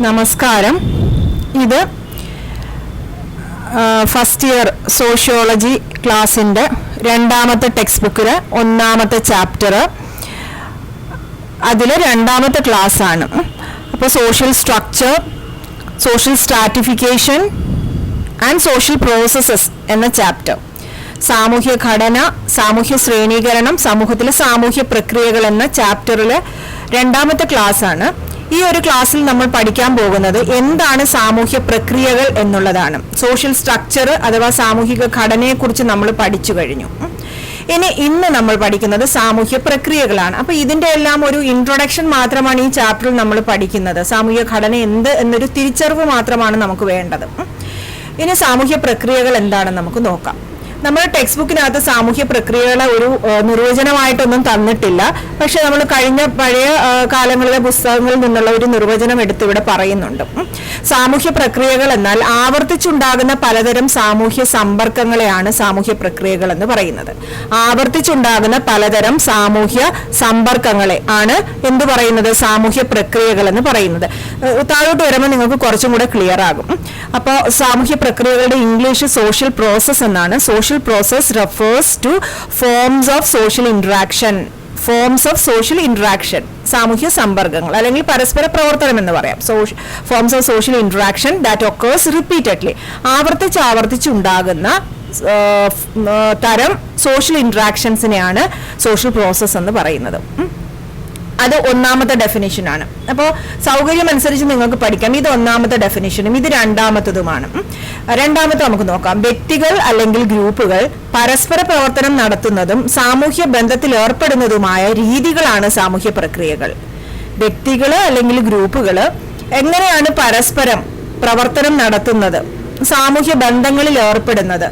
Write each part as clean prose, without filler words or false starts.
നമസ്കാരം. ഇത് first year sociology ക്ലാസ്സിൻ്റെ രണ്ടാമത്തെ ടെക്സ്റ്റ് ബുക്കിലെ ഒന്നാമത്തെ ചാപ്റ്റർ, അതിൽ രണ്ടാമത്തെ ക്ലാസ്സാണ്. അപ്പോൾ social structure, social stratification and social processes എന്ന ചാപ്റ്റർ, സാമൂഹ്യ ഘടന, സാമൂഹ്യ ശ്രേണീകരണം, സമൂഹത്തിലെ സാമൂഹ്യ പ്രക്രിയകൾ എന്ന ചാപ്റ്ററിലെ രണ്ടാമത്തെ ക്ലാസ്സാണ്. ഈ ഒരു ക്ലാസ്സിൽ നമ്മൾ പഠിക്കാൻ പോകുന്നത് എന്താണ് സാമൂഹ്യ പ്രക്രിയകൾ എന്നുള്ളതാണ്. സോഷ്യൽ സ്ട്രക്ചർ അഥവാ സാമൂഹിക ഘടനയെക്കുറിച്ച് നമ്മൾ പഠിച്ചു കഴിഞ്ഞു. ഇന്ന് നമ്മൾ പഠിക്കുന്നത് സാമൂഹ്യ പ്രക്രിയകളാണ്. അപ്പൊ ഇതിന്റെ എല്ലാം ഒരു ഇൻട്രൊഡക്ഷൻ മാത്രമാണ് ഈ ചാപ്റ്ററിൽ നമ്മൾ പഠിക്കുന്നത്. സാമൂഹ്യ ഘടന എന്ത് എന്നൊരു തിരിച്ചറിവ് മാത്രമാണ് നമുക്ക് വേണ്ടത്. ഇനി സാമൂഹ്യ പ്രക്രിയകൾ എന്താണെന്ന് നമുക്ക് നോക്കാം. നമ്മുടെ ടെക്സ്റ്റ് ബുക്കിനകത്ത് സാമൂഹ്യ പ്രക്രിയകളെ ഒരു നിർവചനമായിട്ടൊന്നും തന്നിട്ടില്ല. പക്ഷെ നമ്മൾ കഴിഞ്ഞ പഴയ കാലങ്ങളിലെ പുസ്തകങ്ങളിൽ നിന്നുള്ള ഒരു നിർവചനം എടുത്ത് ഇവിടെ പറയുന്നുണ്ട്. സാമൂഹ്യ പ്രക്രിയകൾ എന്നാൽ ആവർത്തിച്ചുണ്ടാകുന്ന പലതരം സാമൂഹ്യ സമ്പർക്കങ്ങളെയാണ് സാമൂഹ്യ പ്രക്രിയകൾ എന്ന് പറയുന്നത്. ആവർത്തിച്ചുണ്ടാകുന്ന പലതരം സാമൂഹ്യ സമ്പർക്കങ്ങളെ ആണ് എന്ത് പറയുന്നത്? സാമൂഹ്യ പ്രക്രിയകൾ എന്ന് പറയുന്നത്. താഴോട്ട് വരുമ്പോൾ നിങ്ങൾക്ക് കുറച്ചും കൂടെ ക്ലിയർ ആകും. അപ്പോൾ സാമൂഹ്യ പ്രക്രിയകളുടെ ഇംഗ്ലീഷ് സോഷ്യൽ പ്രോസസ് എന്നാണ്. Social process refers to forms of social interaction. Forms of social interaction, സാമൂഹ്യ സമ്പർക്കങ്ങൾ അല്ലെങ്കിൽ പരസ്പര പ്രവർത്തനം എന്ന് പറയാം. Forms of social interaction that occurs repeatedly, ആവർത്തിച്ചുണ്ടാകുന്ന തരം സോഷ്യൽ ഇന്ററാക്ഷൻസിനെയാണ് സോഷ്യൽ പ്രോസസ് എന്ന് പറയുന്നത്. അത് ഒന്നാമത്തെ ഡെഫിനിഷനാണ്. അപ്പോൾ സൗകര്യം അനുസരിച്ച് നിങ്ങൾക്ക് പഠിക്കാം. ഇത് ഒന്നാമത്തെ ഡെഫിനിഷനും ഇത് രണ്ടാമത്തതുമാണ്. രണ്ടാമത്തെ നമുക്ക് നോക്കാം. വ്യക്തികൾ അല്ലെങ്കിൽ ഗ്രൂപ്പുകൾ പരസ്പര പ്രവർത്തനം നടത്തുന്നതും സാമൂഹ്യ ബന്ധത്തിൽ ഏർപ്പെടുന്നതുമായ രീതികളാണ് സാമൂഹ്യ പ്രക്രിയകൾ. വ്യക്തികൾ അല്ലെങ്കിൽ ഗ്രൂപ്പുകൾ എങ്ങനെയാണ് പരസ്പരം പ്രവർത്തനം നടത്തുന്നത്, സാമൂഹ്യ ബന്ധങ്ങളിൽ ഏർപ്പെടുന്നത്,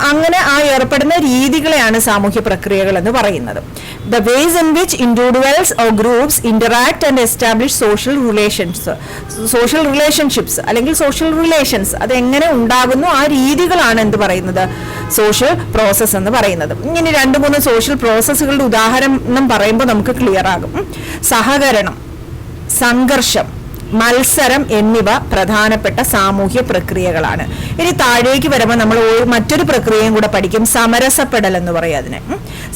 അങ്ങനെ ആ ഏർപ്പെടുന്ന രീതികളെയാണ് സാമൂഹ്യ പ്രക്രിയകൾ എന്ന് പറയുന്നത്. The ways in which individuals or groups interact and establish social relationships അല്ലെങ്കിൽ സോഷ്യൽ റിലേഷൻസ്, അത് എങ്ങനെ ഉണ്ടാകുന്നു ആ രീതികളാണ് എന്ത് പറയുന്നത്? സോഷ്യൽ പ്രോസസ് എന്ന് പറയുന്നത്. ഇങ്ങനെ 2-3 സോഷ്യൽ പ്രോസസ്സുകളുടെ ഉദാഹരണം പറയുമ്പോൾ നമുക്ക് ക്ലിയർ ആകും. സഹകരണം, സംഘർഷം, മത്സരം എന്നിവ പ്രധാനപ്പെട്ട സാമൂഹ്യ പ്രക്രിയകളാണ്. ഇനി താഴേക്ക് വരുമ്പോൾ നമ്മൾ മറ്റൊരു പ്രക്രിയയും കൂടെ പഠിക്കും. സമരസപ്പെടൽ എന്ന് പറയും അതിന്.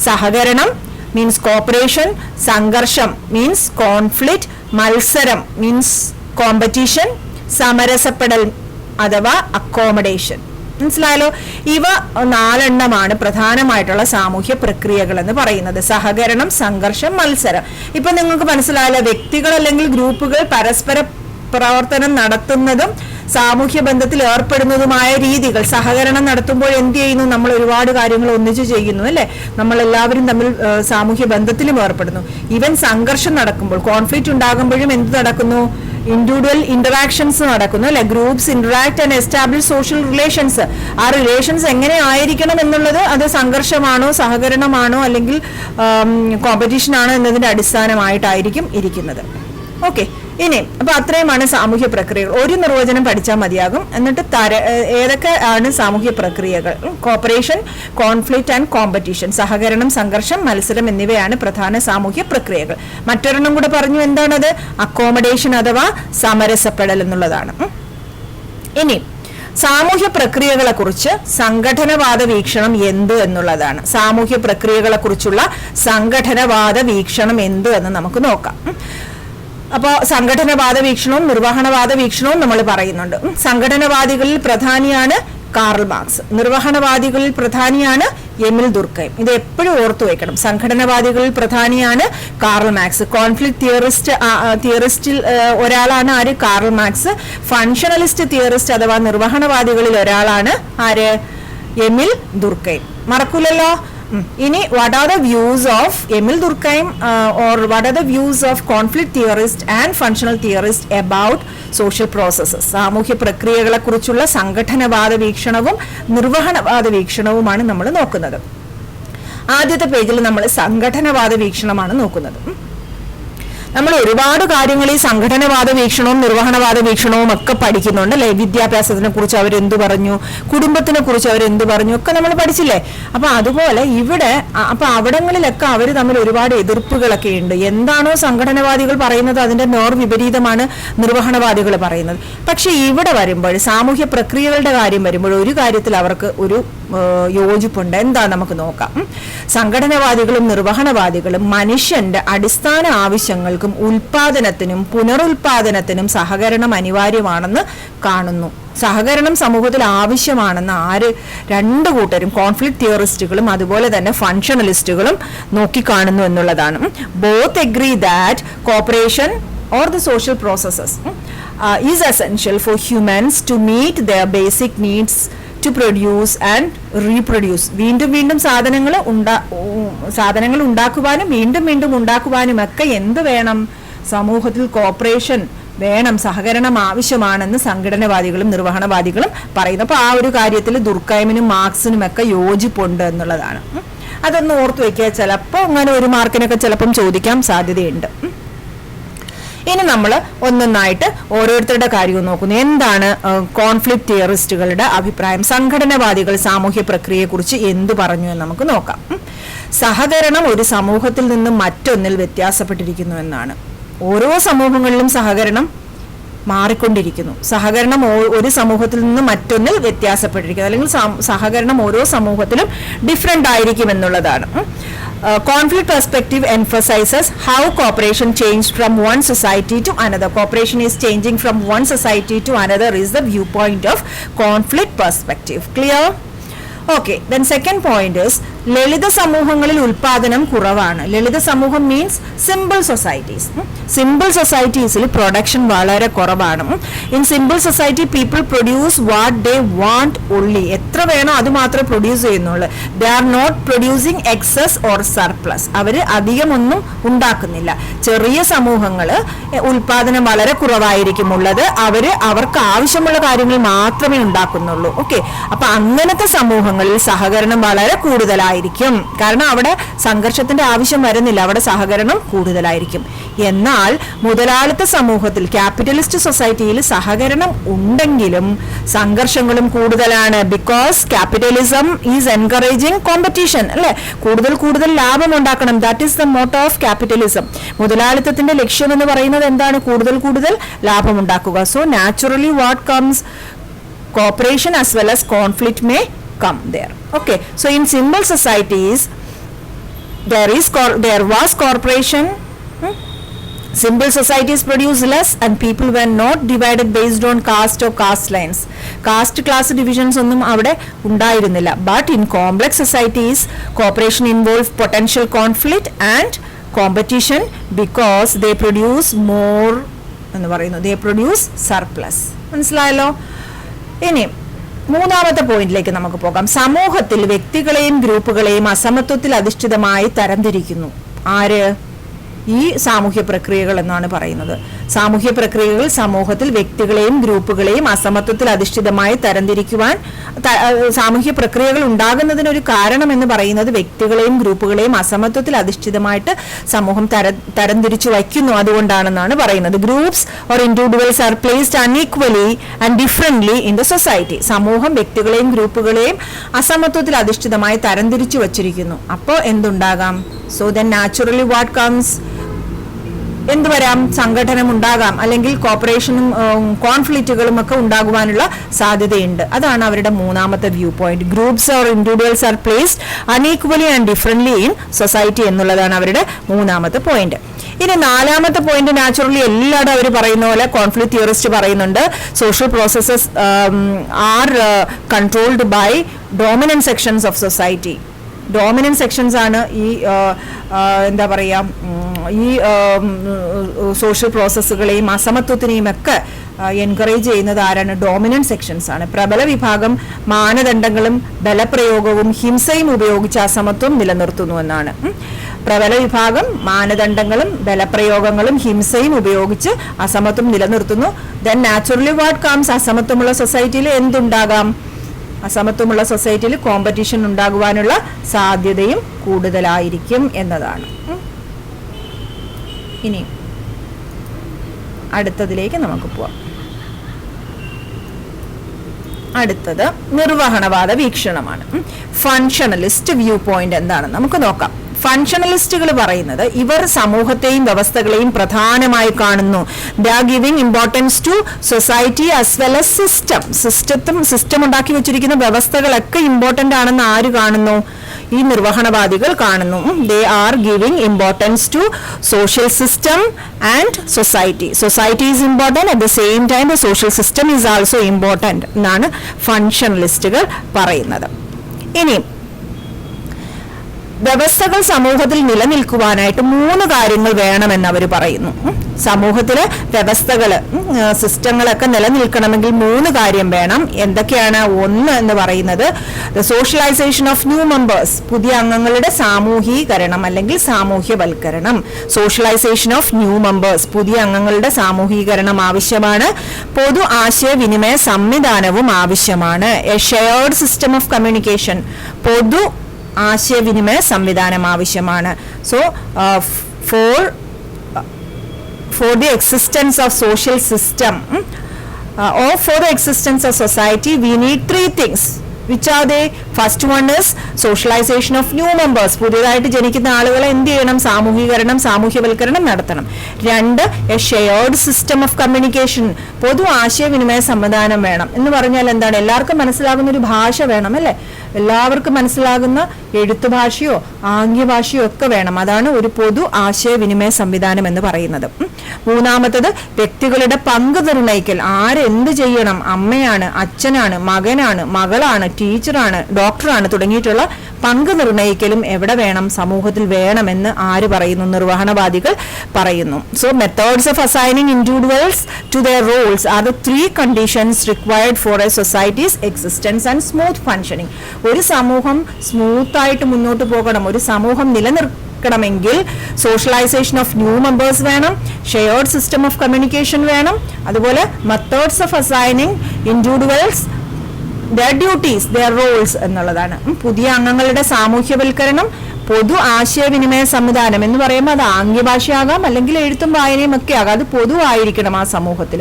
സഹകരണം മീൻസ് കോപ്പറേഷൻ, സംഘർഷം മീൻസ് കോൺഫ്ലിക്റ്റ്, മത്സരം മീൻസ് കോമ്പറ്റീഷൻ, സമരസപ്പെടൽ അഥവാ അക്കോമഡേഷൻ. മനസ്സിലായല്ലോ? ഇവ 4 പ്രധാനമായിട്ടുള്ള സാമൂഹ്യ പ്രക്രിയകൾ എന്ന് പറയുന്നത്. സഹകരണം, സംഘർഷം, മത്സരം. ഇപ്പൊ നിങ്ങൾക്ക് മനസ്സിലായല്ലോ, വ്യക്തികൾ അല്ലെങ്കിൽ ഗ്രൂപ്പുകൾ പരസ്പര പ്രവർത്തനം നടത്തുന്നതും സാമൂഹ്യ ബന്ധത്തിൽ ഏർപ്പെടുന്നതുമായ രീതികൾ. സഹകരണം നടത്തുമ്പോൾ എന്ത് ചെയ്യുന്നു? നമ്മൾ ഒരുപാട് കാര്യങ്ങൾ ഒന്നിച്ച് ചെയ്യുന്നു, അല്ലെ? നമ്മൾ എല്ലാവരും തമ്മിൽ സാമൂഹ്യ ബന്ധത്തിലും ഏർപ്പെടുന്നു. ഈവൻ സംഘർഷം നടക്കുമ്പോൾ, കോൺഫ്ലിക്റ്റ് ഉണ്ടാകുമ്പോഴും എന്ത് നടക്കുന്നു? ഇൻഡിവിജ്വൽ ഇന്ററാക്ഷൻസ് നടക്കുന്നു, അല്ലെ? Groups interact and establish social relations. ആ റിലേഷൻസ് എങ്ങനെ ആയിരിക്കണം എന്നുള്ളത് അത് സംഘർഷമാണോ, സഹകരണമാണോ, അല്ലെങ്കിൽ കോമ്പറ്റീഷൻ ആണോ എന്നതിന്റെ അടിസ്ഥാനമായിട്ടായിരിക്കും ഇരിക്കുന്നത്. ഓക്കെ, ഇനി അപ്പൊ അത്രയുമാണ് സാമൂഹ്യ പ്രക്രിയകൾ. ഒരു നിർവചനം പഠിച്ചാൽ മതിയാകും. എന്നിട്ട് ഏതൊക്കെ ആണ് സാമൂഹ്യ പ്രക്രിയകൾ? കോപ്പറേഷൻ, കോൺഫ്ലിക്റ്റ് ആൻഡ് കോമ്പറ്റീഷൻ, സഹകരണം, സംഘർഷം, മത്സരം എന്നിവയാണ് പ്രധാന സാമൂഹ്യ പ്രക്രിയകൾ. മറ്റൊരെണ്ണം കൂടെ പറഞ്ഞു. എന്താണത്? അക്കോമഡേഷൻ അഥവാ സമരസപ്പെടൽ എന്നുള്ളതാണ്. ഇനി സാമൂഹ്യ പ്രക്രിയകളെ കുറിച്ച് സംഘടനവാദ വീക്ഷണം എന്ത് എന്നുള്ളതാണ്. സാമൂഹ്യ പ്രക്രിയകളെ കുറിച്ചുള്ള സംഘടനവാദ വീക്ഷണം എന്ത് എന്ന് നമുക്ക് നോക്കാം. അപ്പോൾ സംഘടനവാദ വീക്ഷണവും നിർവഹണവാദ വീക്ഷണവും നമ്മൾ പറയുന്നുണ്ട്. സംഘടനവാദികളിൽ പ്രധാനിയാണ് കാർൽ മാർക്സ്. നിർവഹണവാദികളിൽ പ്രധാനിയാണ് എമിൽ ദുർക്കൈം. ഇത് എപ്പോഴും ഓർത്തു വെക്കണം. സംഘടനവാദികളിൽ പ്രധാനിയാണ് കാർൽ മാർക്സ്. കോൺഫ്ലിക്ട് തിയറിസ്റ്റിൽ ഒരാളാണ് ആര്? Karl marks. ഫങ്ഷണലിസ്റ്റ് തിയറിസ്റ്റ് അഥവാ നിർവഹണവാദികളിൽ ഒരാളാണ് ആര്? എമിൽ ദുർക്കൈം. മറക്കൂലല്ലോ. ഇനി what are the views of Emil Durkheim or what are the views of conflict theorist and functional theorist about social processes? സാമൂഹ്യ പ്രക്രിയകളെ കുറിച്ചുള്ള സംഘടനവാദ വീക്ഷണവും നിർവഹണവാദ വീക്ഷണവുമാണ് നമ്മൾ നോക്കുന്നത്. ആദ്യത്തെ പേജിൽ നമ്മൾ സംഘടനവാദ വീക്ഷണമാണ് നോക്കുന്നത്. നമ്മൾ ഒരുപാട് കാര്യങ്ങൾ ഈ സംഘടനവാദ വീക്ഷണവും നിർവഹണവാദ വീക്ഷണവും ഒക്കെ പഠിക്കുന്നുണ്ട് അല്ലെ. വിദ്യാഭ്യാസത്തിനെ കുറിച്ച് അവരെന്ത് പറഞ്ഞു, കുടുംബത്തിനെ കുറിച്ച് അവരെന്ത് പറഞ്ഞു ഒക്കെ നമ്മൾ പഠിച്ചില്ലേ. അപ്പൊ അതുപോലെ ഇവിടെ അപ്പൊ അവിടങ്ങളിലൊക്കെ അവർ തമ്മിൽ ഒരുപാട് എതിർപ്പുകളൊക്കെ ഉണ്ട്. എന്താണോ സംഘടനവാദികൾ പറയുന്നത് അതിന്റെ വിപരീതമാണ് നിർവഹണവാദികൾ പറയുന്നത്. പക്ഷെ ഇവിടെ വരുമ്പോൾ സാമൂഹ്യ പ്രക്രിയകളുടെ കാര്യം വരുമ്പോൾ ഒരു കാര്യത്തിൽ അവർക്ക് ഒരു യോജിപ്പുണ്ട്. എന്താ നമുക്ക് നോക്കാം. സംഘടനവാദികളും നിർവഹണവാദികളും മനുഷ്യന്റെ അടിസ്ഥാന ആവശ്യങ്ങൾക്കും ഉൽപാദനത്തിനും പുനരുൽപാദനത്തിനും സഹകരണം അനിവാര്യമാണെന്ന് കാണുന്നു. സഹകരണം സമൂഹത്തിൽ ആവശ്യമാണെന്ന് രണ്ടു കൂട്ടരും, കോൺഫ്ലിക്ട് തിയറിസ്റ്റുകളും അതുപോലെ തന്നെ ഫങ്ഷണലിസ്റ്റുകളും നോക്കിക്കാണുന്നു എന്നുള്ളതാണ്. Both agree that corporation or the social processes is essential for humans to meet their basic needs to produce and reproduce. വീണ്ടും സാധനങ്ങൾ ഉണ്ടാക്കുവാനും വീണ്ടും ഉണ്ടാക്കുവാനും ഒക്കെ എന്ത് വേണം? സമൂഹത്തിൽ കോപ്പറേഷൻ വേണം, സഹകരണം ആവശ്യമാണെന്ന് സംഘടനവാദികളും നിർവഹണവാദികളും പറയുന്നു. അപ്പോൾ ആ ഒരു കാര്യത്തിൽ ദുർക്കൈമിനും മാർക്സിനും ഒക്കെ യോജിപ്പുണ്ട് എന്നുള്ളതാണ്. അതൊന്ന് ഓർത്തു വയ്ക്കുക. ചിലപ്പോൾ അങ്ങനെ ഒരു മാർക്കിനൊക്കെ ചിലപ്പം ചോദിക്കാൻ സാധ്യതയുണ്ട്. ഇനി നമ്മൾ ഒന്നൊന്നായിട്ട് ഓരോരുത്തരുടെ കാര്യവും നോക്കുന്നു. എന്താണ് കോൺഫ്ലിക്ട് തിയറിസ്റ്റുകളുടെ അഭിപ്രായം? സംഘടനവാദികൾ സാമൂഹ്യ പ്രക്രിയയെക്കുറിച്ച് എന്തു പറഞ്ഞു എന്ന് നമുക്ക് നോക്കാം. സഹകരണം ഒരു സമൂഹത്തിൽ നിന്നും മറ്റൊന്നിൽ വ്യത്യാസപ്പെട്ടിരിക്കുന്നു എന്നാണ്. ഓരോ സമൂഹങ്ങളിലും സഹകരണം മാറിക്കൊണ്ടിരിക്കുന്നു. സഹകരണം ഒരു സമൂഹത്തിൽ നിന്ന് മറ്റൊന്നിൽ വ്യത്യാസപ്പെട്ടിരിക്കുന്നു, അല്ലെങ്കിൽ സഹകരണം ഓരോ സമൂഹത്തിലും ഡിഫറെന്റ് ആയിരിക്കും എന്നുള്ളതാണ്. Conflict perspective emphasizes how cooperation changed from one society to another. Cooperation is changing from one society to another is the viewpoint of conflict perspective. Clear? Okay, then second point is ലളിത സമൂഹങ്ങളിൽ ഉൽപാദനം കുറവാണ്. ലളിത സമൂഹം means simple societies. Simple സൊസൈറ്റീസിൽ production വളരെ കുറവാണ്. In simple society people produce what they want only. എത്ര വേണോ അത് മാത്രമേ പ്രൊഡ്യൂസ് ചെയ്യുന്നുള്ളൂ. They are not producing excess or surplus. അവർ അധികമൊന്നും ഉണ്ടാക്കുന്നില്ല. ചെറിയ സമൂഹങ്ങൾ ഉൽപാദനം വളരെ കുറവായിരിക്കും ഉള്ളത്. അവർക്ക് ആവശ്യമുള്ള കാര്യങ്ങൾ മാത്രമേ ഉണ്ടാക്കുന്നുള്ളൂ. ഓക്കെ, അപ്പൊ അങ്ങനത്തെ സമൂഹങ്ങളിൽ സഹകരണം വളരെ കൂടുതലായിരിക്കും. കാരണം അവിടെ സംഘർഷത്തിന്റെ ആവശ്യം വരുന്നില്ല, അവിടെ സഹകരണം കൂടുതലായിരിക്കും. എന്നാൽ മുതലാളിത്ത സമൂഹത്തിൽ, ക്യാപിറ്റലിസ്റ്റ് സൊസൈറ്റിയിൽ സഹകരണം ഉണ്ടെങ്കിലും സംഘർഷങ്ങളും കൂടുതലാണ്. Because capitalism is encouraging competition അല്ലെ. കൂടുതൽ ലാഭം ഉണ്ടാക്കണം. That is the motto of capitalism. മുതലാളിത്തത്തിന്റെ ലക്ഷ്യം എന്ന് പറയുന്നത് എന്താണ്? കൂടുതൽ ലാഭം ഉണ്ടാക്കുക. So naturally what comes cooperation as well as conflict may come there. Okay, so in simple societies there was cooperation. Simple societies produce less and people were not divided based on caste or caste lines. Caste class divisions ഒന്നും അവിടെ ഉണ്ടായിരുന്നില്ല. But in complex societies cooperation involves potential conflict and competition because they produce more എന്ന് പറയുന്നു. They produce surplus. മനസ്സിലായല്ലോ? ഇനി മൂന്നാമത്തെ പോയിന്റിലേക്ക് നമുക്ക് പോകാം. സമൂഹത്തിൽ വ്യക്തികളെയും ഗ്രൂപ്പുകളെയും അസമത്വത്തിൽ അധിഷ്ഠിതമായി തരംതിരിക്കുന്നു. ആര്? ഈ സാമൂഹ്യ പ്രക്രിയകൾ എന്നാണ് പറയുന്നത്. സാമൂഹ്യ പ്രക്രിയകൾ സമൂഹത്തിൽ വ്യക്തികളെയും ഗ്രൂപ്പുകളെയും അസമത്വത്തിൽ അധിഷ്ഠിതമായി തരംതിരിക്കുവാൻ, സാമൂഹ്യ പ്രക്രിയകൾ ഉണ്ടാകുന്നതിന് ഒരു കാരണം എന്ന് പറയുന്നത് വ്യക്തികളെയും ഗ്രൂപ്പുകളെയും അസമത്വത്തിൽ അധിഷ്ഠിതമായിട്ട് സമൂഹം തരംതിരിച്ചു വയ്ക്കുന്നു, അതുകൊണ്ടാണെന്നാണ് പറയുന്നത്. Groups or individuals are placed unequally and differently in the society. സമൂഹം വ്യക്തികളെയും ഗ്രൂപ്പുകളെയും അസമത്വത്തിൽ അധിഷ്ഠിതമായി തരംതിരിച്ചു വച്ചിരിക്കുന്നു. അപ്പോൾ എന്തുണ്ടാകാം? So then naturally what comes? എന്ത് വരാം? സംഘടനം ഉണ്ടാകാം, അല്ലെങ്കിൽ കോപ്പറേഷനും കോൺഫ്ലിക്റ്റുകളും ഒക്കെ ഉണ്ടാകുവാനുള്ള സാധ്യതയുണ്ട്. അതാണ് അവരുടെ മൂന്നാമത്തെ view point. Groups or individuals are placed unequally and differently in society എന്നുള്ളതാണ് അവരുടെ മൂന്നാമത്തെ പോയിന്റ്. ഇനി നാലാമത്തെ പോയിന്റ് നാച്ചുറലി എല്ലാവരും അവർ പറയുന്ന പോലെ കോൺഫ്ലിക്ട് തിയറിസ്റ്റ് പറയുന്നുണ്ട്. Social processes are controlled by dominant sections of society. Dominant sections ആണ് ഈ എന്താ പറയുക, ഈ സോഷ്യൽ പ്രോസസ്സുകളെയും അസമത്വത്തിനെയും ഒക്കെ എൻകറേജ് ചെയ്യുന്നത് ആരാണ്? ഡോമിനന്റ് സെക്ഷൻസ് ആണ്. പ്രബല വിഭാഗം മാനദണ്ഡങ്ങളും ബലപ്രയോഗവും ഹിംസയും ഉപയോഗിച്ച് അസമത്വം നിലനിർത്തുന്നു എന്നാണ്. പ്രബല വിഭാഗം മാനദണ്ഡങ്ങളും ബലപ്രയോഗങ്ങളും ഹിംസയും ഉപയോഗിച്ച് അസമത്വം നിലനിർത്തുന്നു. Then naturally what comes? അസമത്വമുള്ള സൊസൈറ്റിയിൽ എന്തുണ്ടാകാം? അസമത്വമുള്ള സൊസൈറ്റിയിൽ കോമ്പറ്റീഷൻ ഉണ്ടാകുവാനുള്ള സാധ്യതയും കൂടുതലായിരിക്കും എന്നതാണ്. ഇനി അടുത്തതിലേക്ക് നമുക്ക് പോവാം. അടുത്തത് നിർവഹണവാദ വീക്ഷണമാണ്. ഫങ്ഷണലിസ്റ്റ് വ്യൂ പോയിന്റ് എന്താണെന്ന് നമുക്ക് നോക്കാം. ഫങ്ഷണലിസ്റ്റുകൾ പറയുന്നത് ഇവർ സമൂഹത്തെയും വ്യവസ്ഥകളെയും പ്രധാനമായി കാണുന്നു. They are giving importance to society as well as system ഉണ്ടാക്കി വെച്ചിരിക്കുന്ന വ്യവസ്ഥകളൊക്കെ ഇമ്പോർട്ടന്റ് ആണെന്ന് ആര് കാണുന്നു? ഈ നിർവഹണവാദികൾ കാണുന്നു. They are giving importance to social system and society. Society is important, at the same time the social system is also important എന്നാണ് ഫങ്ഷണലിസ്റ്റുകൾ പറയുന്നത്. ഇനി വ്യവസ്ഥകൾ സമൂഹത്തിൽ നിലനിൽക്കുവാനായിട്ട് 3 കാര്യങ്ങൾ വേണമെന്ന് അവർ പറയുന്നു. സമൂഹത്തിലെ വ്യവസ്ഥകള് സിസ്റ്റങ്ങളൊക്കെ നിലനിൽക്കണമെങ്കിൽ 3 കാര്യം വേണം. എന്തൊക്കെയാണ്? ഒന്ന് എന്ന് പറയുന്നത് the socialisation of new members, പുതിയ അംഗങ്ങളുടെ സാമൂഹീകരണം അല്ലെങ്കിൽ സാമൂഹ്യവൽക്കരണം. സോഷ്യലൈസേഷൻ ഓഫ് ന്യൂ മെമ്പേഴ്സ്, പുതിയ അംഗങ്ങളുടെ സാമൂഹീകരണം ആവശ്യമാണ്. പൊതു ആശയവിനിമയ സംവിധാനവും ആവശ്യമാണ്. A shared system of communication, പൊതു ആശയവിനിമയ സംവിധാനം ആവശ്യമാണ്. So for the existence of social system or for the existence of society, we need 3 things. Which are they? First one is socialization of new members. പുതിയതായിട്ട് ജനിക്കുന്ന ആളുകളെ എന്ത് ചെയ്യണം? സാമൂഹീകരണം, സാമൂഹ്യവൽക്കരണം നടത്തണം. 2, A shared system of communication, പൊതു ആശയവിനിമയ സംവിധാനം വേണം. എന്ന് പറഞ്ഞാൽ എന്താണ്? എല്ലാവർക്കും മനസ്സിലാകുന്ന ഒരു ഭാഷ വേണം, അല്ലേ? എല്ലാവർക്കും മനസ്സിലാകുന്ന എഴുത്തുഭാഷയോ ആംഗ്യഭാഷയോ ഒക്കെ വേണം. അതാണ് ഒരു പൊതു ആശയവിനിമയ സംവിധാനം എന്ന് പറയുന്നത്. 3, വ്യക്തികളുടെ പങ്ക് നിർണ്ണയിക്കൽ. ആരെന്ത് ചെയ്യണം? അമ്മയാണ്, അച്ഛനാണ്, മകനാണ്, മകളാണ്, ടീച്ചറാണ്, ഡോക്ടറാണ് തുടങ്ങിയിട്ടുള്ള പങ്ക് നിർണ്ണയിക്കലും എവിടെ വേണം? സമൂഹത്തിൽ വേണമെന്ന് ആര് പറയുന്നു? നിർവഹണവാദികൾ പറയുന്നു. So methods of assigning individuals to their roles are the 3 conditions required for a society's existence and smooth functioning. ഒരു സമൂഹം സ്മൂത്തായിട്ട് മുന്നോട്ട് പോകണം, ഒരു സമൂഹം നിലനിർത്തണമെങ്കിൽ സോഷ്യലൈസേഷൻ ഓഫ് ന്യൂ മെമ്പേഴ്സ് വേണം, ഷെയർഡ് സിസ്റ്റം ഓഫ് കമ്മ്യൂണിക്കേഷൻ വേണം, അതുപോലെ methods of assigning individuals their duties, their roles എന്നുള്ളതാണ്. പുതിയ അംഗങ്ങളുടെ സാമൂഹ്യവൽക്കരണം, പൊതു ആശയവിനിമയ സംവിധാനം എന്ന് പറയുമ്പോൾ അത് ആംഗ്യഭാഷയാകാം അല്ലെങ്കിൽ എഴുത്തും വായനയും ഒക്കെ ആകാം. അത് പൊതുവായിരിക്കണം ആ സമൂഹത്തിൽ.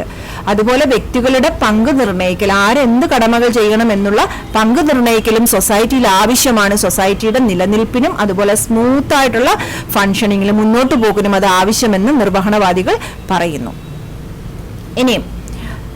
അതുപോലെ വ്യക്തികളുടെ പങ്ക് നിർണ്ണയിക്കൽ, ആരെന്ത് കടമകൾ ചെയ്യണം എന്നുള്ള പങ്ക് നിർണ്ണയിക്കലും സൊസൈറ്റിയിൽ ആവശ്യമാണ്. സൊസൈറ്റിയുടെ നിലനിൽപ്പിനും അതുപോലെ സ്മൂത്ത് ആയിട്ടുള്ള ഫങ്ഷനിങ്ങിലും മുന്നോട്ട് പോകാനും അത് ആവശ്യമെന്ന് നിർവഹണവാദികൾ പറയുന്നു. ഇനിയും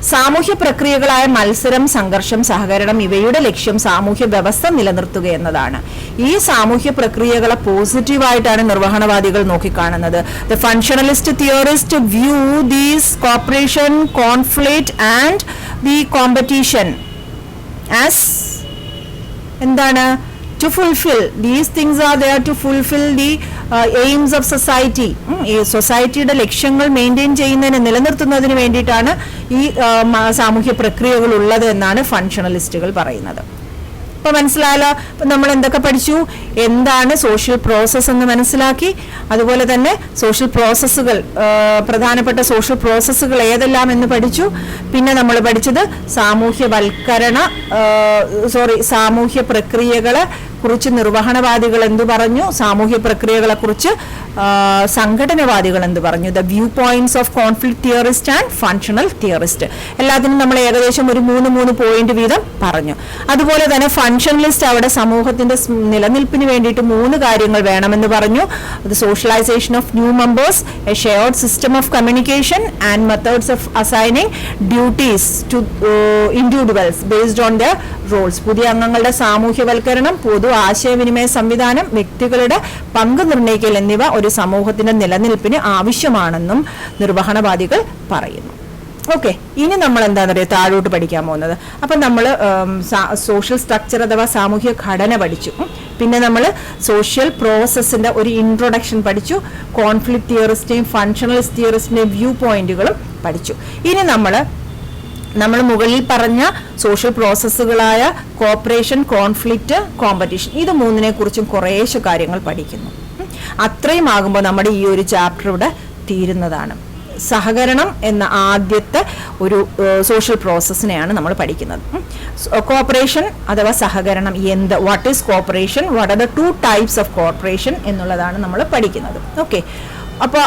സാമൂഹ്യ പ്രക്രിയകളായ മത്സരം, സംഘർഷം, സഹകരണം ഇവയുടെ ലക്ഷ്യം സാമൂഹ്യ വ്യവസ്ഥ നിലനിർത്തുക എന്നതാണ്. ഈ സാമൂഹ്യ പ്രക്രിയകളെ പോസിറ്റീവായിട്ടാണ് നിർവഹണവാദികൾ നോക്കിക്കാണുന്നത്. The functionalist theorist view these corporation, conflict and the competition as എന്താണ്? To fulfill these things are there to fulfill the aims of society. ഈ സൊസൈറ്റിയുടെ ലക്ഷ്യങ്ങൾ മെയിൻറ്റെയിൻ ചെയ്യുന്നതിന് നിലനിർത്തുന്നതിന് വേണ്ടിയിട്ടാണ് ഈ സാമൂഹ്യ പ്രക്രിയകൾ ഉള്ളത് എന്നാണ് ഫങ്ഷണലിസ്റ്റുകൾ പറയുന്നത്. ഇപ്പൊ മനസ്സിലായല്ലോ. ഇപ്പൊ നമ്മൾ എന്തൊക്കെ പഠിച്ചു? എന്താണ് സോഷ്യൽ പ്രോസസ് എന്ന് മനസ്സിലാക്കി. അതുപോലെ തന്നെ സോഷ്യൽ പ്രോസസ്സുകൾ, പ്രധാനപ്പെട്ട സോഷ്യൽ പ്രോസസ്സുകൾ ഏതെല്ലാം എന്ന് പഠിച്ചു. പിന്നെ നമ്മൾ പഠിച്ചത് സാമൂഹ്യ പ്രക്രിയകളെ കുറിച്ച് നിർവഹണവാദികൾ എന്തു പറഞ്ഞു, സാമൂഹ്യ പ്രക്രിയകളെ കുറിച്ച് സംഘടനവാദികൾ എന്ത് പറഞ്ഞു. The view points of conflict theorist and functional theorist. എല്ലാത്തിനും നമ്മൾ ഏകദേശം ഒരു 3 പോയിന്റ് വീതം പറഞ്ഞു. അതുപോലെ തന്നെ ഫങ്ഷണലിസ്റ്റ് അവിടെ സമൂഹത്തിന്റെ നിലനിൽപ്പിന് വേണ്ടിയിട്ട് 3 കാര്യങ്ങൾ വേണമെന്ന് പറഞ്ഞു. അത് socialisation of new members, a shared system of communication and methods of assigning duties to individuals based on their roles. പുതിയ അംഗങ്ങളുടെ സാമൂഹ്യവൽക്കരണം, പൊതു ആശയവിനിമയ സംവിധാനം, വ്യക്തികളുടെ പങ്ക് നിർണ്ണയിക്കൽ എന്നിവ ഒരു സമൂഹത്തിന്റെ നിലനിൽപ്പിന് ആവശ്യമാണെന്നും നിർവഹണവാദികൾ പറയുന്നു. ഓക്കെ, ഇനി നമ്മൾ എന്താണെന്ന് പറയുക താഴോട്ട് പഠിക്കാൻ പോകുന്നത്. അപ്പം നമ്മൾ സോഷ്യൽ സ്ട്രക്ചർ അഥവാ സാമൂഹ്യ ഘടന പഠിച്ചു. പിന്നെ നമ്മൾ സോഷ്യൽ പ്രോസസ്സിന്റെ ഒരു ഇൻട്രൊഡക്ഷൻ പഠിച്ചു. കോൺഫ്ലിക്റ്റ് തിയറിസ്റ്റിന്റെയും ഫങ്ഷണലിസ്റ്റ് തിയറിസ്റ്റിന്റെയും വ്യൂ പോയിന്റുകളും പഠിച്ചു. ഇനി നമ്മൾ മുകളിൽ പറഞ്ഞ സോഷ്യൽ പ്രോസസ്സുകളായ കോപ്പറേഷൻ, കോൺഫ്ലിക്റ്റ്, കോമ്പറ്റീഷൻ, ഇത് 3 കുറിച്ചും കുറേശ്ശെ കാര്യങ്ങൾ പഠിക്കുന്നു. അത്രയും ആകുമ്പോൾ നമ്മുടെ ഈ ഒരു ചാപ്റ്റർ ഇവിടെ തീരുന്നതാണ്. സഹകരണം എന്ന ആദ്യത്തെ ഒരു സോഷ്യൽ പ്രോസസ്സിനെയാണ് നമ്മൾ പഠിക്കുന്നത്. കോപ്പറേഷൻ അഥവാ സഹകരണം എന്ത്, what is corporation, what are the 2 types of cooperation എന്നുള്ളതാണ് നമ്മൾ പഠിക്കുന്നത്. ഓക്കെ, അപ്പോൾ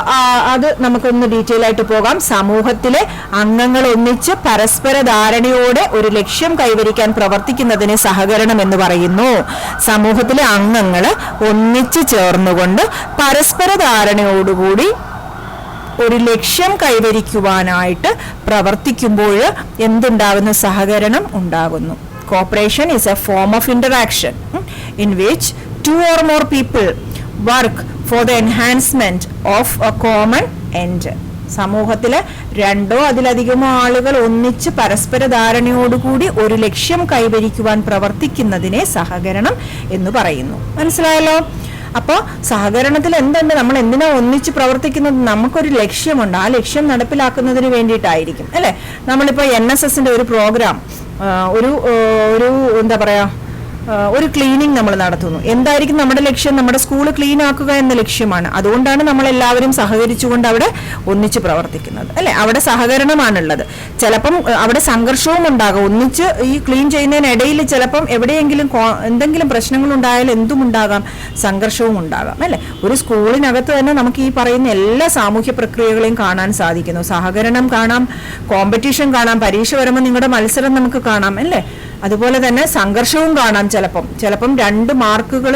അത് നമുക്കൊന്ന് ഡീറ്റെയിൽ ആയിട്ട് പോകാം. സമൂഹത്തിലെ അംഗങ്ങൾ ഒന്നിച്ച് പരസ്പര ധാരണയോടെ ഒരു ലക്ഷ്യം കൈവരിക്കാൻ പ്രവർത്തിക്കുന്നതിനെ സഹകരണം എന്ന് പറയുന്നു. സമൂഹത്തിലെ അംഗങ്ങൾ ഒന്നിച്ച് ചേർന്നുകൊണ്ട് പരസ്പര ധാരണയോടുകൂടി ഒരു ലക്ഷ്യം കൈവരിക്കുവാനായിട്ട് പ്രവർത്തിക്കുമ്പോൾ എന്തുണ്ടാകുന്നു? സഹകരണം ഉണ്ടാകുന്നു. Corporation is A form of interaction in which 2 or more people work for the enhancement of a common end. സമൂഹത്തിലെ 2 or അതിലധികമോ ആളുകൾ ഒന്നിച്ച് പരസ്പര ധാരണയോടുകൂടി ഒരു ലക്ഷ്യം കൈവരിക്കുവാൻ പ്രവർത്തിക്കുന്നതിനെ സഹകരണം എന്ന് പറയുന്നു. മനസ്സിലായല്ലോ? അപ്പോൾ സഹകരണത്തിൽ എന്തുണ്ട്? നമ്മൾ എന്തിനാ ഒന്നിച്ച് പ്രവർത്തിക്കുന്നത്? നമുക്കൊരു ലക്ഷ്യമുണ്ട്. ആ ലക്ഷ്യം നടപ്പിലാക്കുന്നതിന് വേണ്ടിയിട്ടായിരിക്കും, അല്ലെ? നമ്മളിപ്പോൾ NSSന്റെ ഒരു പ്രോഗ്രാം, ഒരു എന്താ പറയാ, ഒരു ക്ലീനിങ് നമ്മൾ നടത്തുന്നു. എന്തായിരിക്കും നമ്മുടെ ലക്ഷ്യം? നമ്മുടെ സ്കൂൾ ക്ലീൻ ആക്കുക എന്ന ലക്ഷ്യമാണ്. അതുകൊണ്ടാണ് നമ്മൾ എല്ലാവരും സഹകരിച്ചുകൊണ്ട് അവിടെ ഒന്നിച്ച് പ്രവർത്തിക്കുന്നത്, അല്ലെ? അവിടെ സഹകരണമാണുള്ളത്. ചിലപ്പം അവിടെ സംഘർഷവും ഉണ്ടാകും. ഒന്നിച്ച് ഈ ക്ലീൻ ചെയ്യുന്നതിനിടയിൽ ചിലപ്പം എവിടെയെങ്കിലും എന്തെങ്കിലും പ്രശ്നങ്ങൾ ഉണ്ടായാലും എന്തും ഉണ്ടാകാം, സംഘർഷവും ഉണ്ടാകാം, അല്ലെ? ഒരു സ്കൂളിനകത്ത് തന്നെ നമുക്ക് ഈ പറയുന്ന എല്ലാ സാമൂഹ്യ പ്രക്രിയകളെയും കാണാൻ സാധിക്കുന്നു. സഹകരണം കാണാം, കോമ്പറ്റീഷൻ കാണാം, പരീക്ഷ വരുമ്പോൾ നിങ്ങളുടെ മത്സരം നമുക്ക് കാണാം, അല്ലേ? അതുപോലെ തന്നെ സംഘർഷവും കാണാം. ചിലപ്പം 2 മാർക്കുകൾ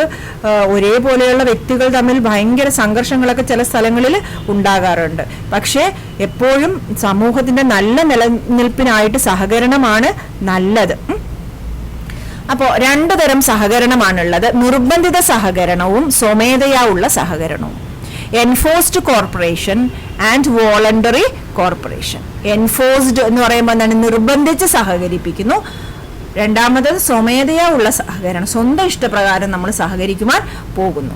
ഒരേപോലെയുള്ള വ്യക്തികൾ തമ്മിൽ ഭയങ്കര സംഘർഷങ്ങളൊക്കെ ചില സ്ഥലങ്ങളിൽ ഉണ്ടാകാറുണ്ട്. പക്ഷേ എപ്പോഴും സമൂഹത്തിന്റെ നല്ല നിലനിൽപ്പിനായിട്ട് സഹകരണമാണ് നല്ലത്. അപ്പോൾ 2 തരം സഹകരണമാണുള്ളത്. നിർബന്ധിത സഹകരണവും സ്വമേധയാ ഉള്ള സഹകരണവും. Enforced corporation and voluntary corporation. Enforced എന്ന് പറയുമ്പോൾ എന്താണ്? നിർബന്ധിച്ച് സഹകരിപ്പിക്കുന്നു. രണ്ടാമത് സ്വമേധയാ ഉള്ള സഹകരണം, സ്വന്തം ഇഷ്ടപ്രകാരം നമ്മൾ സഹകരിക്കുവാൻ പോകുന്നു.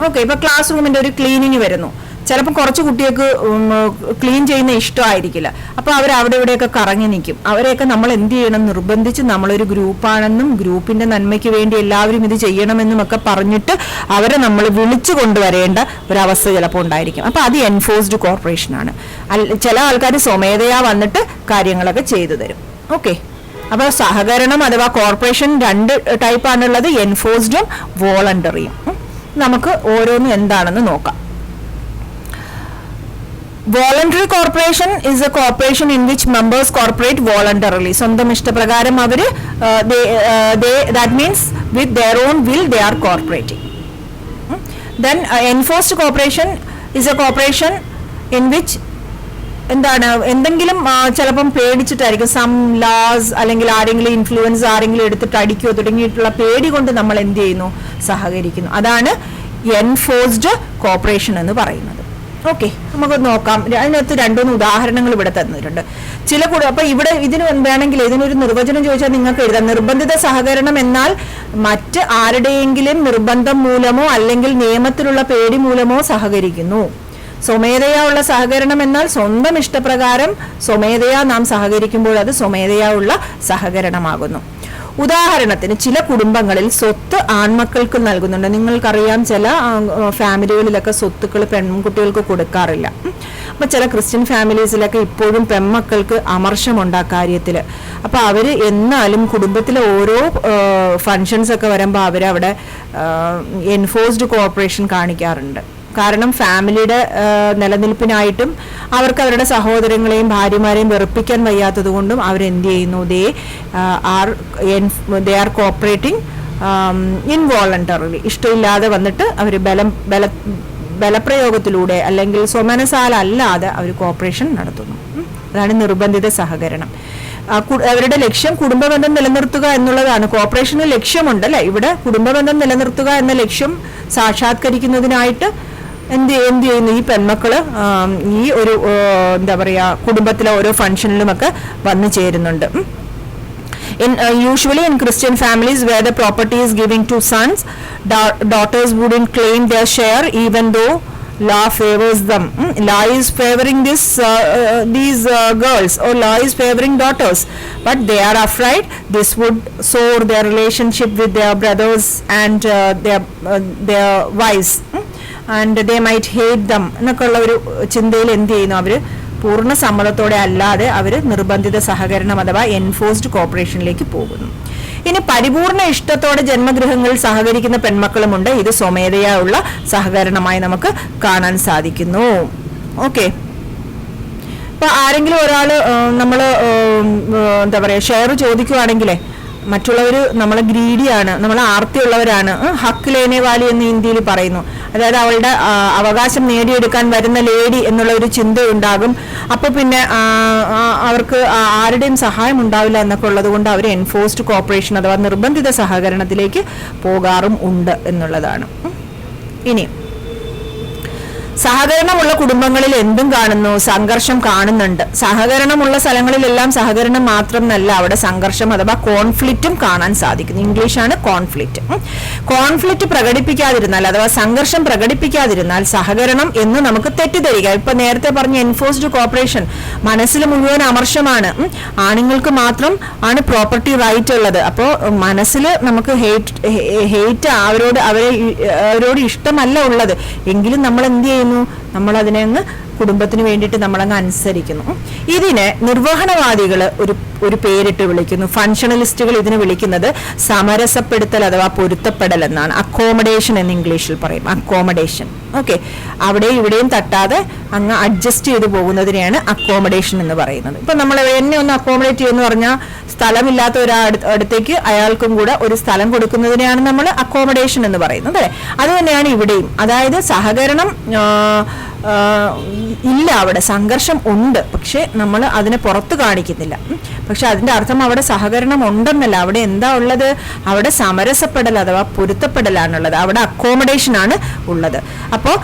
ഓക്കെ, ഇപ്പൊ ക്ലാസ് റൂമിന്റെ ഒരു ക്ലീനിങ് വരുന്നു. ചിലപ്പോൾ കുറച്ച് കുട്ടികൾക്ക് ക്ലീൻ ചെയ്യുന്ന ഇഷ്ടമായിരിക്കില്ല. അപ്പോൾ അവർ അവിടെ ഇവിടെയൊക്കെ കറങ്ങി നിൽക്കും. അവരെയൊക്കെ നമ്മൾ എന്ത് ചെയ്യണം? നിർബന്ധിച്ച് നമ്മളൊരു ഗ്രൂപ്പാണെന്നും ഗ്രൂപ്പിന്റെ നന്മയ്ക്ക് വേണ്ടി എല്ലാവരും ഇത് ചെയ്യണമെന്നും ഒക്കെ പറഞ്ഞിട്ട് അവരെ നമ്മൾ വിളിച്ചു കൊണ്ടുവരേണ്ട ഒരവസ്ഥ ചിലപ്പോൾ ഉണ്ടായിരിക്കും. അപ്പോൾ അത് എൻഫോഴ്സ്ഡ് കോർപ്പറേഷൻ ആണ്. ചില ആൾക്കാർ സ്വമേധയാ വന്നിട്ട് കാര്യങ്ങളൊക്കെ ചെയ്തു തരും. ഓക്കെ, അപ്പോൾ സഹകരണം അഥവാ കോർപ്പറേഷൻ 2 ടൈപ്പാണുള്ളത്, എൻഫോഴ്സ്ഡും വോളണ്ടറിയും. നമുക്ക് ഓരോന്നും എന്താണെന്ന് നോക്കാം. Voluntary cooperation is a cooperation in which members cooperate voluntarily. സ്വന്തം ഇഷ്ടപ്രകാരം അവർ that means with their own will they are cooperating. Then enforced cooperation is a cooperation in which എന്താണ്? എന്തെങ്കിലും ചിലപ്പം പേടിച്ചിട്ടായിരിക്കും, സം ലാസ് അല്ലെങ്കിൽ ആരെങ്കിലും ഇൻഫ്ലുവൻസ് ആരെങ്കിലും എടുത്തിട്ട് അടിക്കുകയോ തുടങ്ങിയിട്ടുള്ള പേടി കൊണ്ട് നമ്മൾ എന്ത് ചെയ്യുന്നു? സഹകരിക്കുന്നു. അതാണ് എൻഫോഴ്സ്ഡ് കോർപ്പറേഷൻ എന്ന് പറയുന്നത്. ഓക്കെ, നമുക്ക് നോക്കാം. അതിനകത്ത് 2-3 ഉദാഹരണങ്ങൾ ഇവിടെ തന്നിട്ടുണ്ട്. അപ്പൊ ഇവിടെ ഇതിന് വേണമെങ്കിൽ ഇതിനൊരു നിർവചനം ചോദിച്ചാൽ നിങ്ങൾക്ക് എഴുതാം. നിർബന്ധിത സഹകരണം എന്നാൽ മറ്റ് ആരുടെയെങ്കിലും നിർബന്ധം മൂലമോ അല്ലെങ്കിൽ നിയമത്തിലുള്ള പേടി മൂലമോ സഹകരിക്കുന്നു. സ്വമേധയാ ഉള്ള സഹകരണം എന്നാൽ സ്വന്തം ഇഷ്ടപ്രകാരം സ്വമേധയാ നാം സഹകരിക്കുമ്പോൾ അത് സ്വമേധയാ ഉള്ള സഹകരണമാകുന്നു. ഉദാഹരണത്തിന് ചില കുടുംബങ്ങളിൽ സ്വത്ത് ആൺമക്കൾക്ക് നൽകുന്നുണ്ട്. നിങ്ങൾക്കറിയാം, ചില ഫാമിലികളിലൊക്കെ സ്വത്തുക്കൾ പെൺകുട്ടികൾക്ക് കൊടുക്കാറില്ല. അപ്പൊ ചില ക്രിസ്ത്യൻ ഫാമിലീസിലൊക്കെ ഇപ്പോഴും പെൺമക്കൾക്ക് അമർഷമുണ്ട് ആ കാര്യത്തിൽ. അപ്പൊ അവര് എന്നാലും കുടുംബത്തിലെ ഓരോ ഫങ്ഷൻസ് ഒക്കെ വരുമ്പോൾ അവരവിടെ എൻഫോഴ്സ്ഡ് കോർപ്പറേഷൻ കാണിക്കാറുണ്ട്. കാരണം ഫാമിലിയുടെ നിലനിൽപ്പിനായിട്ടും അവർക്ക് അവരുടെ സഹോദരങ്ങളെയും ഭാര്യമാരെയും വെറുപ്പിക്കാൻ വയ്യാത്തത് കൊണ്ടും അവരെന്ത് ചെയ്യുന്നു? They are cooperating ഇൻവോളണ്ടറിലി. ഇഷ്ടമില്ലാതെ വന്നിട്ട് അവർ ബലപ്രയോഗത്തിലൂടെ അല്ലെങ്കിൽ സ്വമനസാലല്ലാതെ അവർ കോപ്പറേഷൻ നടത്തുന്നു. അതാണ് നിർബന്ധിത സഹകരണം. അവരുടെ ലക്ഷ്യം കുടുംബബന്ധം നിലനിർത്തുക എന്നുള്ളതാണ്. കോർപ്പറേഷന് ലക്ഷ്യമുണ്ട്, അല്ലെ? ഇവിടെ കുടുംബബന്ധം നിലനിർത്തുക എന്ന ലക്ഷ്യം സാക്ഷാത്കരിക്കുന്നതിനായിട്ട് എന്ത് ചെയ്യുന്നു? ഈ പെൺമക്കള് ഈ ഒരു എന്താ പറയാ കുടുംബത്തിലെ ഓരോ ഫംഗ്ഷനിലുമൊക്കെ വന്നു ചേരുന്നുണ്ട്. Usually in Christian families where the property is given to sons, daughters wouldn't claim their share even though law favors them. Law is favoring these girls, or law is favoring daughters, but they are afraid this would sour their relationship with their brothers and their wives, and they might hate them എന്നൊക്കെയുള്ള ഒരു ചിന്തയിൽ എന്ത് ചെയ്യുന്നു? അവർ പൂർണ്ണ സമ്മതത്തോടെ അല്ലാതെ അവർ നിർബന്ധിത സഹകരണം അഥവാ എൻഫോഴ്സ്ഡ് കോർപ്പറേഷനിലേക്ക് പോകുന്നു. ഇനി പരിപൂർണ ഇഷ്ടത്തോടെ ജന്മഗൃഹങ്ങളിൽ സഹകരിക്കുന്ന പെൺമക്കളുമുണ്ട്. ഇത് സ്വമേധയാ ഉള്ള സഹകരണമായി നമുക്ക് കാണാൻ സാധിക്കുന്നു. ഓക്കെ, ഇപ്പൊ ആരെങ്കിലും ഒരാള് നമ്മള് എന്താ പറയാ ഷെയർ ചോദിക്കുവാണെങ്കിലേ മറ്റുള്ളവർ നമ്മളെ ഗ്രീഡിയാണ്, നമ്മളെ ആർത്തിയുള്ളവരാണ്, ഹക്ക് ലേനെ വാലി എന്ന് ഹിന്ദിയിൽ പറയുന്നു. അതായത് അവളുടെ അവകാശം നേടിയെടുക്കാൻ വരുന്ന ലേഡി എന്നുള്ള ഒരു ചിന്തയുണ്ടാകും. അപ്പൊ പിന്നെ അവർക്ക് ആരുടെയും സഹായം ഉണ്ടാവില്ല എന്നൊക്കെ ഉള്ളത് കൊണ്ട് അവർ എൻഫോഴ്സ്ഡ് കോപ്പറേഷൻ അഥവാ നിർബന്ധിത സഹകരണത്തിലേക്ക് പോകാറും ഉണ്ട് എന്നുള്ളതാണ്. ഇനി സഹകരണമുള്ള കുടുംബങ്ങളിൽ എന്തും കാണുന്നു, സംഘർഷം കാണുന്നുണ്ട്. സഹകരണമുള്ള സ്ഥലങ്ങളിലെല്ലാം സഹകരണം മാത്രമല്ല, അവിടെ സംഘർഷം അഥവാ കോൺഫ്ലിക്റ്റും കാണാൻ സാധിക്കുന്നു. ഇംഗ്ലീഷാണ് കോൺഫ്ലിക്റ്റ്. കോൺഫ്ലിക്റ്റ് പ്രകടിപ്പിക്കാതിരുന്നാൽ അഥവാ സംഘർഷം പ്രകടിപ്പിക്കാതിരുന്നാൽ സഹകരണം എന്ന് നമുക്ക് തെറ്റിദ്ധരിക്കാം. ഇപ്പൊ നേരത്തെ പറഞ്ഞ എൻഫോഴ്സ്ഡ് കോപ്പറേഷൻ മനസ്സിൽ മുഴുവൻ അമർഷമാണ്. ആണുങ്ങൾക്ക് മാത്രം ആണ് പ്രോപ്പർട്ടി റൈറ്റ് ഉള്ളത്. അപ്പോൾ മനസ്സിൽ നമുക്ക് ഹെയ്റ്റ് അവരോട് ഇഷ്ടമല്ല ഉള്ളത് എങ്കിലും നമ്മൾ എന്ത് ചെയ്യുന്നു, നമ്മൾ അതിനെ അങ്ങ് കുടുംബത്തിന് വേണ്ടിയിട്ട് നമ്മളങ്ങ് അനുസരിക്കുന്നു. ഇതിനെ നിർവഹണവാദികൾ ഒരു പേരിട്ട് വിളിക്കുന്നു. ഫങ്ഷണലിസ്റ്റുകൾ ഇതിനെ വിളിക്കുന്നത് സമരസപ്പെടുത്തൽ അഥവാ പൊരുത്തപ്പെടൽ എന്നാണ്. അക്കോമഡേഷൻ എന്ന് ഇംഗ്ലീഷിൽ പറയും. അക്കോമഡേഷൻ. ഓക്കെ, അവിടെയും ഇവിടെയും തട്ടാതെ അങ്ങ് അഡ്ജസ്റ്റ് ചെയ്ത് പോകുന്നതിനെയാണ് അക്കോമഡേഷൻ എന്ന് പറയുന്നത്. ഇപ്പൊ നമ്മൾ എന്നെ ഒന്ന് അക്കോമഡേറ്റ് ചെയ്യുമെന്ന് പറഞ്ഞാൽ സ്ഥലമില്ലാത്ത ഒരാടുത്തേക്ക് അയാൾക്കും കൂടെ ഒരു സ്ഥലം കൊടുക്കുന്നതിനെയാണ് നമ്മൾ അക്കോമഡേഷൻ എന്ന് പറയുന്നത്. അല്ലേ, അത് തന്നെയാണ് ഇവിടെയും. അതായത് സഹകരണം ഇല്ല, അവിടെ സംഘർഷം ഉണ്ട്, പക്ഷെ നമ്മൾ അതിനെ പുറത്ത് കാണിക്കുന്നില്ല. പക്ഷെ അതിന്റെ അർത്ഥം അവിടെ സഹകരണം ഉണ്ടെന്നല്ല. അവിടെ എന്താ ഉള്ളത്, അവിടെ സമരസപ്പെടൽ അഥവാ പൊരുത്തപ്പെടലാണുള്ളത്, അവിടെ അക്കോമഡേഷൻ ആണ് ഉള്ളത്. അപ്പോൾ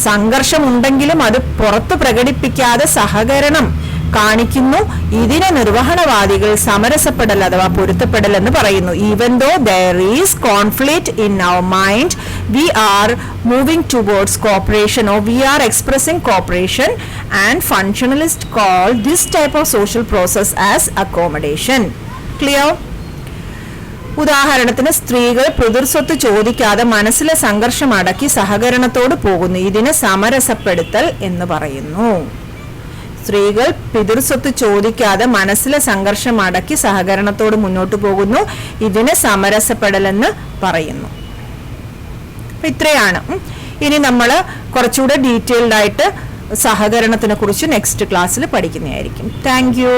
സംഘർഷം ഉണ്ടെങ്കിലും അത് പുറത്ത് പ്രകടിപ്പിക്കാതെ സഹകരണം കാണിക്കുന്നു. ഇതിനെ നിർവഹണവാദികൾ സമരസപ്പെടൽ അഥവാ പൊരുത്തപ്പെടൽ എന്ന് പറയുന്നു. Even though there is conflict in our mind, we are moving towards cooperation or we are expressing cooperation, and functionalists call this type of social process as accommodation. Clear? ഉദാഹരണത്തിന് സ്ത്രീകൾ പിതൃസ്വത്ത് ചോദിക്കാതെ മനസ്സിലെ സംഘർഷം അടക്കി സഹകരണത്തോട് പോകുന്നു. ഇതിനെ സമരസപ്പെടുത്തൽ എന്ന് പറയുന്നു. സ്ത്രീകൾ പിതൃസ്വത്ത് ചോദിക്കാതെ മനസ്സിലെ സംഘർഷം അടക്കി സഹകരണത്തോട് മുന്നോട്ട് പോകുന്നു. ഇതിനെ സമരസപ്പെടലെന്ന് പറയുന്നു. ഇത്രയാണ്. ഇനി നമ്മൾ കുറച്ചുകൂടെ ഡീറ്റെയിൽഡ് ആയിട്ട് സഹകരണത്തിനെ കുറിച്ച് നെക്സ്റ്റ് ക്ലാസ്സിൽ പഠിക്കുന്നതായിരിക്കും. Thank you.